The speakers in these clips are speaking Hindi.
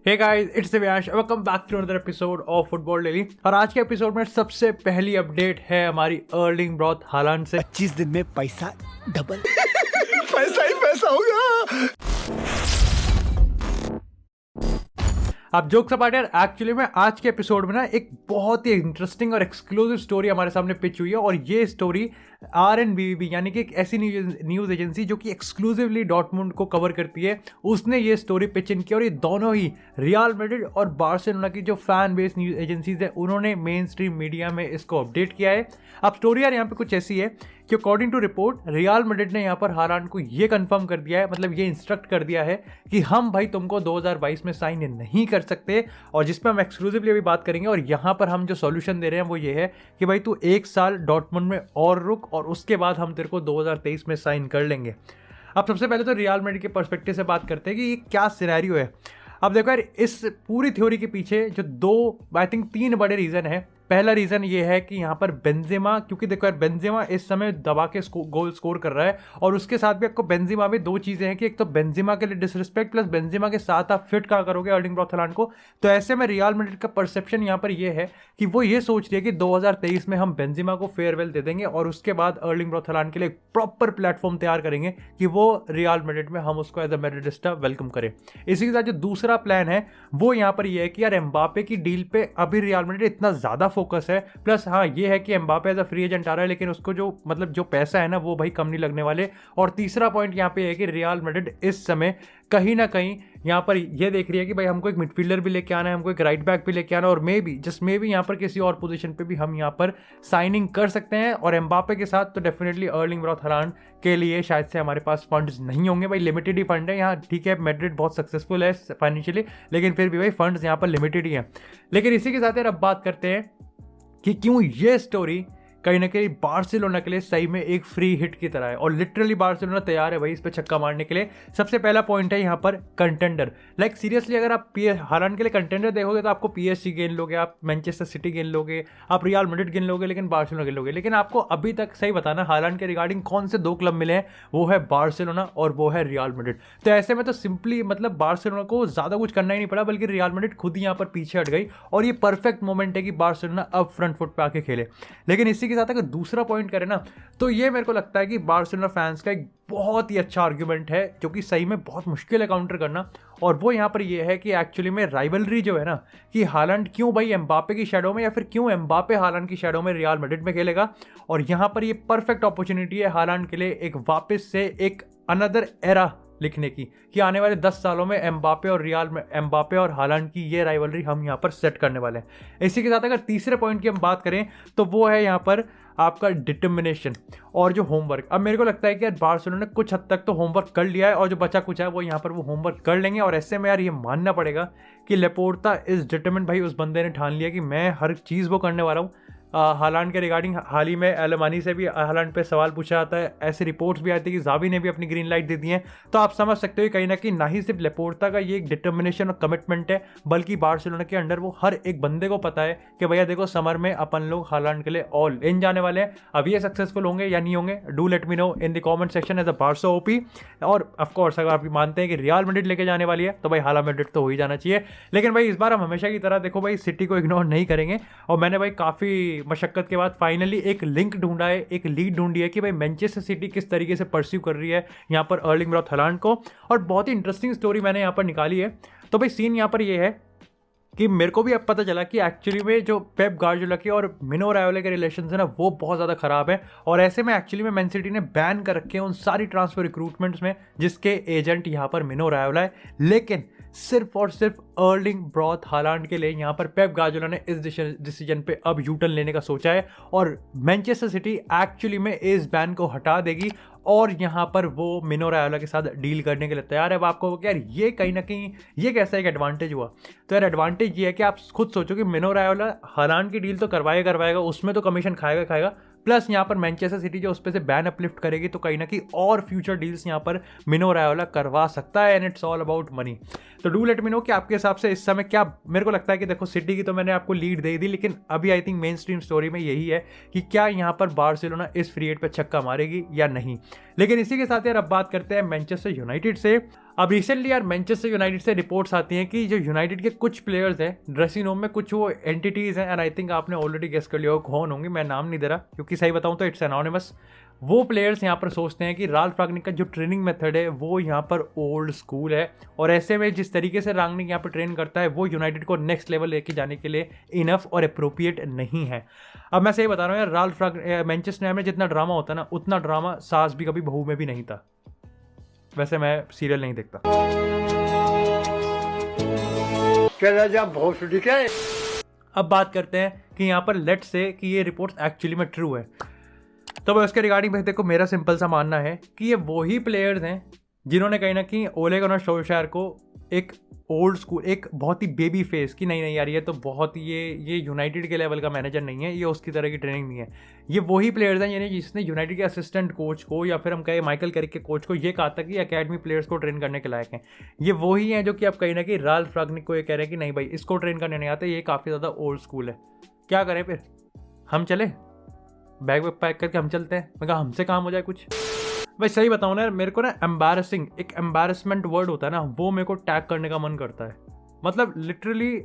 Hey guys, it's Divyansh. Welcome back to another episode of football daily. और आज के एपिसोड में सबसे पहली अपडेट है हमारी अर्लिंग ब्रॉट हालांड से। 25 दिन में पैसा डबल पैसा ही पैसा होगा। आप जोक्स अपार्ट यार, एक्चुअली में आज के एपिसोड में ना एक बहुत ही इंटरेस्टिंग और एक्सक्लूसिव स्टोरी हमारे सामने पिच हुई है। और ये स्टोरी RNBVB यानी कि एक ऐसी न्यूज़ एजेंसी जो कि एक्सक्लूसिवली डॉर्टमुंड को कवर करती है, उसने ये स्टोरी पिच इन की। और ये दोनों ही रियल मैड्रिड और बार्सिलोना की जो फैन बेस न्यूज़ एजेंसीज है, उन्होंने मेन स्ट्रीम मीडिया में इसको अपडेट किया है। अब स्टोरी यार यहाँ पे कुछ ऐसी है कि according to report Real Madrid ने यहाँ पर हालांड को ये कंफर्म कर दिया है, मतलब ये इंस्ट्रक्ट कर दिया है कि हम भाई तुमको 2022 में साइन नहीं कर सकते। और जिस पे हम एक्सक्लूसिवली अभी बात करेंगे, और यहाँ पर हम जो सॉल्यूशन दे रहे हैं वो ये है कि भाई तू 1 साल डॉर्टमुंड में और रुक, और उसके बाद हम तेरे को 2023 में साइन कर लेंगे। अब सबसे पहले तो रियल मैड्रिड के पर्सपेक्टिव से बात करते हैं कि ये क्या सिनेरियो है। अब देखो यार, इस पूरी थ्योरी के पीछे जो आई थिंक 3 बड़े रीज़न है। पहला रीज़न ये है कि यहाँ पर बेंजेमा, क्योंकि देखो यार बेंजेमा इस समय दबा के गोल स्कोर कर रहा है, और उसके साथ भी आपको बेंजेमा में 2 चीज़ें हैं कि एक तो बेंजेमा के लिए डिसरिस्पेक्ट, प्लस बेंजेमा के साथ आप फिट कहाँ करोगे अर्लिंग ब्रॉट हालांड को। तो ऐसे में रियल मैड्रिड का परसेप्शन यहाँ पर ये है कि वो ये सोच रही है कि 2023 में हम बेंजेमा को फेयरवेल दे देंगे, और उसके बाद अर्लिंग ब्रॉट हालांड के लिए एक प्रॉपर प्लेटफॉर्म तैयार करेंगे कि वो रियल मैड्रिड में हम उसको एज अ मैड्रिडिस्टा वेलकम करें। इसी के साथ जो दूसरा प्लान है वो यहाँ पर ये है कि यार एम्बापे की डील पे अभी रियल मैड्रिड इतना ज़्यादा फोकस है। प्लस हाँ, ये है कि Mbappe as a free agent आ रहा है, लेकिन उसको जो पैसा है ना वो भाई कम नहीं लगने वाले। और तीसरा पॉइंट यहाँ पे है कि रियल मैड्रिड इस समय कहीं ना कहीं यहाँ पर ये देख रही है कि भाई हमको एक मिडफील्डर भी लेके आना है, हमको एक राइट बैक भी लेके आना है, और मे बी यहाँ पर किसी और पोजीशन पे भी हम यहाँ पर साइनिंग कर सकते हैं। और एम्बापे के साथ तो डेफिनेटली अर्लिंग ब्रॉट हालांड के लिए शायद से हमारे पास फंड्स नहीं होंगे भाई, लिमिटेड ही फंड है यहाँ। ठीक है, मैड्रिड बहुत सक्सेसफुल है फाइनेंशियली, लेकिन फिर भी भाई फंड्स यहाँ पर लिमिटेड ही हैं। लेकिन इसी के साथ यार अब बात करते हैं कि क्यों ये स्टोरी कहीं ना कहीं बार्सिलोना के लिए सही में एक फ्री हिट की तरह है। और लिटरली बार्सिलोना तैयार है भाई इस पे छक्का मारने के लिए। सबसे पहला पॉइंट है यहाँ पर कंटेंडर। लाइक सीरियसली अगर आप हालांड के लिए कंटेंडर देखोगे तो आपको PSG गिन लोगे, आप मैनचेस्टर सिटी गिन लोगे, आप रियल मैड्रिड गिन लोगे, लेकिन बार्सिलोना गिन लोगे। लेकिन आपको अभी तक सही बताना हालांड के रिगार्डिंग कौन से 2 क्लब मिले हैं, वो है बार्सिलोना और वो है रियल मैड्रिड। तो ऐसे में तो सिंपली मतलब बार्सिलोना को ज़्यादा कुछ करना ही नहीं पड़ा, बल्कि रियल मैड्रिड खुद ही यहाँ पर पीछे हट गई। और ये परफेक्ट मोमेंट है कि बार्सिलोना अब फ्रंट फुट पे आके खेले। लेकिन इसी के साथ अगर दूसरा पॉइंट करें ना, तो ये मेरे को लगता है कि बार्सिलोना फैंस का एक बहुत ही अच्छा आर्ग्यूमेंट है, जो कि सही में बहुत मुश्किल है काउंटर करना। और वो यहाँ पर ये है कि एक्चुअली में राइवलरी जो है ना, कि हालांड क्यों भाई एम्बापे की शैडो में, या फिर क्यों एम्बापे हालांड की शैडो में रियल मैड्रिड में खेलेगा। और यहाँ पर ये परफेक्ट अपॉर्चुनिटी है हालांड के लिए एक वापस से एक अनदर एरा लिखने की, कि आने वाले 10 सालों में एम्बापे और हालांड की ये राइवलरी हम यहाँ पर सेट करने वाले हैं। इसी के साथ अगर तीसरे पॉइंट की हम बात करें तो वो है यहाँ पर आपका डिटर्मिनेशन और जो होमवर्क। अब मेरे को लगता है कि यार बार्सिलोना ने कुछ हद तक तो होमवर्क कर लिया है, और जो बचा कुछ है वो यहाँ पर वो होमवर्क कर लेंगे। और ऐसे में यार ये मानना पड़ेगा कि लेपोर्टा इज डिटर्मिन्ड। भाई उस बंदे ने ठान लिया कि मैं हर चीज़ वो करने वाला हूँ। हालांड के रिगार्डिंग हाल ही में एलमानी से भी हालांड पे सवाल पूछा जाता है, ऐसे रिपोर्ट्स भी आती है कि जावी ने भी अपनी ग्रीन लाइट दे दी है। तो आप समझ सकते हो कहीं ना कहीं ना ही सिर्फ लेपोर्टा का ये एक डिटर्मिनेशन और कमिटमेंट है, बल्कि बार्सिलोना के अंडर वो हर एक बंदे को पता है कि भैया देखो समर में अपन लोग हालांड के लिए ऑल इन जाने वाले हैं। अब ये सक्सेसफुल होंगे या नहीं होंगे, do let me know in the comment section as a Barca OP. और ऑफकोर्स अगर आप मानते हैं कि रियल मैड्रिड लेके जाने वाली है तो भाई हालांड मैड्रिड तो हो ही जाना चाहिए। लेकिन भाई इस बार हम हमेशा की तरह देखो भाई सिटी को इग्नोर नहीं करेंगे। और मैंने भाई काफ़ी मशक्कत के बाद फाइनली एक लिंक ढूंढा है, एक लीड ढूंढी है कि भाई मैनचेस्टर सिटी किस तरीके से परस्यू कर रही है यहाँ पर अर्लिंग ब्रॉट हालांड को। और बहुत ही इंटरेस्टिंग स्टोरी मैंने यहाँ पर निकाली है। तो भाई सीन यहाँ पर ये है कि मेरे को भी अब पता चला कि एक्चुअली में जो पेप गार्डियोला के और मिनो रायोला के रिलेशन है ना, वो बहुत ज़्यादा ख़राब है। और ऐसे में एक्चुअली में मैन सिटी ने बैन कर रखे हैं उन सारी ट्रांसफर रिक्रूटमेंट्स में जिसके एजेंट यहाँ पर मिनो रायोला है। लेकिन सिर्फ और सिर्फ अर्लिंग ब्रॉट हालांड के लिए यहाँ पर पेप गार्डियोला ने इस डिसीजन पे अब यूटर्न लेने का सोचा है, और मैनचेस्टर सिटी एक्चुअली में इस बैन को हटा देगी और यहाँ पर वो मिनो रायोला के साथ डील करने के लिए तैयार है। अब आपको यार ये कहीं ना कहीं ये कैसा एक एडवांटेज हुआ, तो यार एडवांटेज ये है कि आप खुद सोचो कि मिनो रायोला हालांड की डील तो करवाएगा, उसमें तो कमीशन खाएगा, प्लस यहाँ पर मैनचेस्टर सिटी जो उस पर से बैन अपलिफ्ट करेगी, तो कहीं ना कहीं और फ्यूचर डील्स यहाँ पर मिनो रायोला करवा सकता है। And it's all about money. तो डू लेट मी नो कि आपके हिसाब से इस समय क्या, मेरे को लगता है कि देखो सिटी की तो मैंने आपको लीड दे दी, लेकिन अभी I think main stream story में यही है कि क्या यहाँ पर बार्सिलोना इस फ्री हिट पे छक्का मारेगी या नहीं। लेकिन इसी के साथ यार अब बात करते हैं मैनचेस्टर यूनाइटेड से। अब रिसेंटली यार मैनचेस्टर यूनाइटेड से रिपोर्ट्स आती हैं कि जो यूनाइटेड के कुछ प्लेयर्स हैं ड्रेसिंग रूम में, कुछ वो एंटिटीज़ हैं, एंड आई थिंक आपने ऑलरेडी गेस कर लिया कौन होंगे, मैं नाम नहीं दे रहा क्योंकि सही बताऊं तो इट्स एनोनिमस। वो प्लेयर्स यहाँ पर सोचते हैं कि राल्फ रागनिक का जो ट्रेनिंग मेथड है वो यहाँ पर ओल्ड स्कूल है, और ऐसे में जिस तरीके से रागनिक यहाँ पर ट्रेन करता है वो यूनाइटेड को नेक्स्ट लेवल लेके जाने के लिए इनफ और अप्रोप्रिएट नहीं है। अब मैं सही बता रहा हूँ यार, राल्फ मैनचेस्टर में जितना ड्रामा होता है ना, उतना ड्रामा सास भी कभी बहू में भी नहीं था। वैसे मैं सीरियल नहीं देखता। अब बात करते हैं कि यहाँ पर लेट्स से कि ये रिपोर्ट्स एक्चुअली में ट्रू है, तो उसके रिगार्डिंग भाई देखो मेरा सिंपल सा मानना है कि ये वही प्लेयर्स हैं जिन्होंने कहीं ना कहीं ओले गुनार सोल्शायर को एक ओल्ड स्कूल, एक बहुत ही बेबी फेस की नहीं यार ये तो बहुत ये यूनाइटेड के लेवल का मैनेजर नहीं है, ये उसकी तरह की ट्रेनिंग नहीं है। ये वही प्लेयर्स हैं यानी जिसने यूनाइटेड के असिस्टेंट कोच को या फिर हम कहें माइकल कैरिक के कोच को ये कहा था कि अकेडमी प्लेयर्स को ट्रेन करने के लायक हैं। ये वही हैं जो कि अब कहीं ना कहीं राल्फ रागनिक को ये कह रहे हैं कि नहीं भाई इसको ट्रेन करने नहीं आता, ये काफ़ी ज़्यादा ओल्ड स्कूल है। क्या करें फिर, हम चले बैग वैग पैक करके हम चलते हैं। मैं कहा हमसे काम हो जाए कुछ। भाई सही बताऊँ ना, मेरे को ना एम्बैरसिंग, एक एम्बैरसमेंट वर्ड होता है ना, वो मेरे को टैग करने का मन करता है। मतलब लिटरली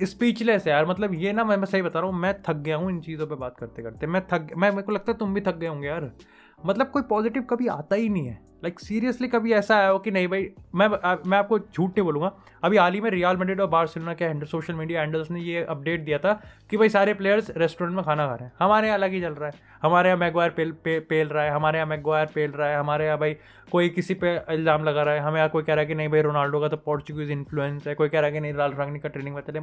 स्पीचलेस है यार। मतलब ये ना मैं सही बता रहा हूँ, मैं थक गया हूँ इन चीज़ों पे बात करते करते। मेरे को लगता है तुम भी थक गए होंगे यार। मतलब कोई पॉजिटिव कभी आता ही नहीं है। लाइक सीरियसली कभी ऐसा आया हो कि नहीं भाई, मैं आपको झूठ नहीं बोलूँगा, अभी हाल ही में रियल मैड्रिड और बार्सिलोना के सोशल मीडिया हैंडल्स ने ये अपडेट दिया था कि भाई सारे प्लेयर्स रेस्टोरेंट में खाना खा रहे हैं। हमारे यहाँ अलग ही चल रहा है, हमारे यहाँ मैगवायर पेल रहा है, हमारे यहाँ मैगवायर पेल रहा है, हमारे यहाँ भाई कोई किसी पे इल्ज़ाम लगा रहा है, हमें यहाँ कोई कह रहा है कि नहीं भाई रोनाल्डो का तो पोर्चुगीज इन्फ्लुएंस है, कोई कह रहा है कि नहीं राल्फ रागनिक का ट्रेनिंग में चले।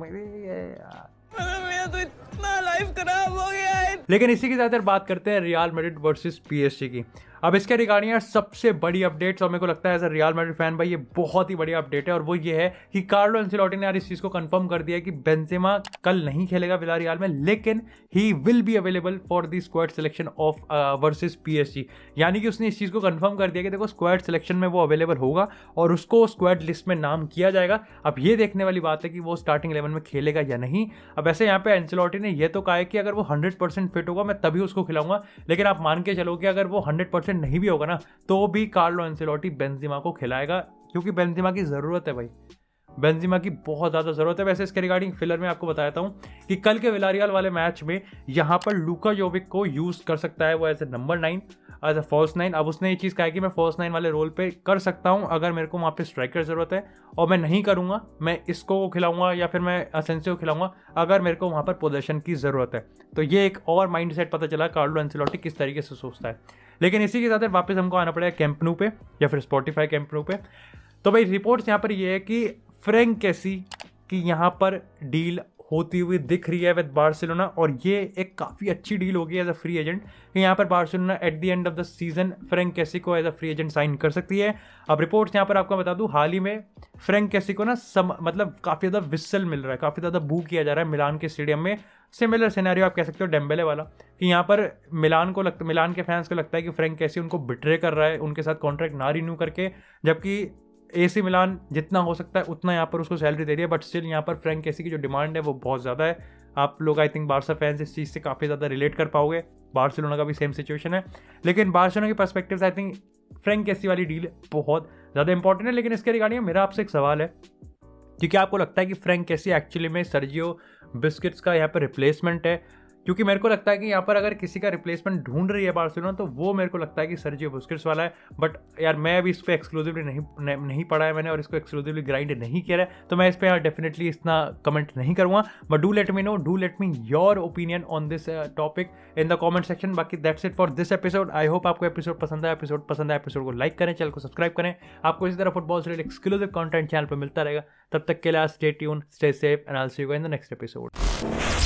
तो इतना लाइफ खराब हो गया है। लेकिन इसी के साथ बात करते हैं रियल मैड्रिड वर्सेस पीएसजी की। अब इसके रिगार्डिंग यार सबसे बड़ी अपडेट्स, और मेरे को लगता है as a Real Madrid fan भाई ये बहुत ही बड़ी अपडेट है, और वो ये है कि कार्लो एंसेलोटी ने यार इस चीज़ को कंफर्म कर दिया कि बेंजेमा कल नहीं खेलेगा विलारियल में, लेकिन he will be available for the squad selection of versus PSG. यानी कि उसने इस चीज़ को कंफर्म कर दिया कि देखो स्क्वाड सिलेक्शन में वो अवेलेबल होगा और उसको स्क्वाड लिस्ट में नाम किया जाएगा। अब ये देखने वाली बात है कि वो स्टार्टिंग 11 में खेलेगा या नहीं। अब ऐसे यहाँ पे एंसेलोटी ने ये तो कहा है कि अगर वो 100% फिट होगा मैं तभी उसको खिलाऊंगा, लेकिन आप मान के चलो कि अगर वो 100% नहीं भी होगा ना तो भी कार्लो एंसेलोटी बेंजेमा को खिलाएगा, क्योंकि बेंजेमा की ज़रूरत है भाई, बेंजेमा की बहुत ज़्यादा ज़रूरत है। वैसे इसके रिगार्डिंग फिलर में आपको बताता हूँ कि कल के विलारियल वाले मैच में यहाँ पर लूका जोविक को यूज़ कर सकता है वो as a number 9, as a false 9। अब उसने ये चीज़ कहा कि मैं फॉल्स 9 वाले रोल पे कर सकता हूँ अगर मेरे को वहाँ पे स्ट्राइकर ज़रूरत है, और मैं नहीं करूँगा, मैं इसको खिलाऊंगा या फिर मैं असेंसियो को खिलाऊंगा अगर मेरे को वहाँ पर पोजीशन की ज़रूरत है। तो ये एक और माइंडसेट पता चला कार्लो एंसेलोटी किस तरीके से सोचता है। लेकिन इसी के साथ वापस हमको आना पड़ेगा कैंप न्यू पे या फिर स्पॉटिफाई कैंप न्यू पे। तो भाई रिपोर्ट्स यहाँ पर ये है कि फ्रैंक कैसी की यहाँ पर डील होती हुई दिख रही है विद बार्सिलोना, और ये एक काफ़ी अच्छी डील होगी एज अ फ्री एजेंट कि यहाँ पर Barcelona at the end of the season Franck Kessie को as a free agent sign कर सकती है। अब रिपोर्ट्स यहाँ पर आपको बता दूँ, हाल ही में फ्रैंक कैसी को ना मतलब काफ़ी ज़्यादा विसल मिल रहा है, काफ़ी ज़्यादा बू किया जा रहा है मिलान के स्टेडियम में। सिमिलर सिनेरियो आप कह सकते हो डेम्बेले वाला, कि यहाँ पर मिलान के फैंस को लगता है कि फ्रैंक कैसी उनको बिट्रे कर रहा है उनके साथ कॉन्ट्रैक्ट ना रिन्यू करके, जबकि एसी मिलान जितना हो सकता है उतना यहाँ पर उसको सैलरी दे रही है, बट स्टिल यहाँ पर फ्रैंक कैसी की जो डिमांड है वो बहुत ज़्यादा है। आप लोग आई थिंक बार्सा फैंस इस चीज़ से काफ़ी ज़्यादा रिलेट कर पाओगे, बार्सिलोना का भी सेम सिचुएशन है। लेकिन बार्सिलोना के पर्सपेक्टिव से आई थिंक फ्रैंक कैसी वाली डील बहुत ज़्यादा इंपॉर्टेंट है। लेकिन इसके रिगार्डिंग मेरा आपसे एक सवाल है कि क्या आपको लगता है कि फ्रैंक कैसी एक्चुअली में सर्जियो बिस्किट्स का यहाँ पर रिप्लेसमेंट है? क्योंकि मेरे को लगता है कि यहाँ पर अगर किसी का रिप्लेसमेंट ढूंढ रही है बार्सिलोना तो वो मेरे को लगता है कि सर्जियो बुस्केट्स वाला है। बट यार मैं अभी इस पर एक्सक्लूसिवली नहीं पढ़ा है मैंने, और इसको एक्सक्लूसिवली ग्राइंड नहीं किया है, तो मैं इस पर यार डेफिनेटली इतना कमेंट नहीं करूँगा। But do let me your opinion on this topic in the comment section. बाकी that's it for this episode. I hope आपको एपिसोड पसंद आया। एपिसोड को लाइक करें, चैनल को सब्सक्राइब करें। आपको इसी तरह फुटबॉल से रिलेटेड एक्सक्लूसिव कंटेंट चैनल पर मिलता रहेगा। तब तक के लिए stay tune, stay safe, and I will see you in the next episode.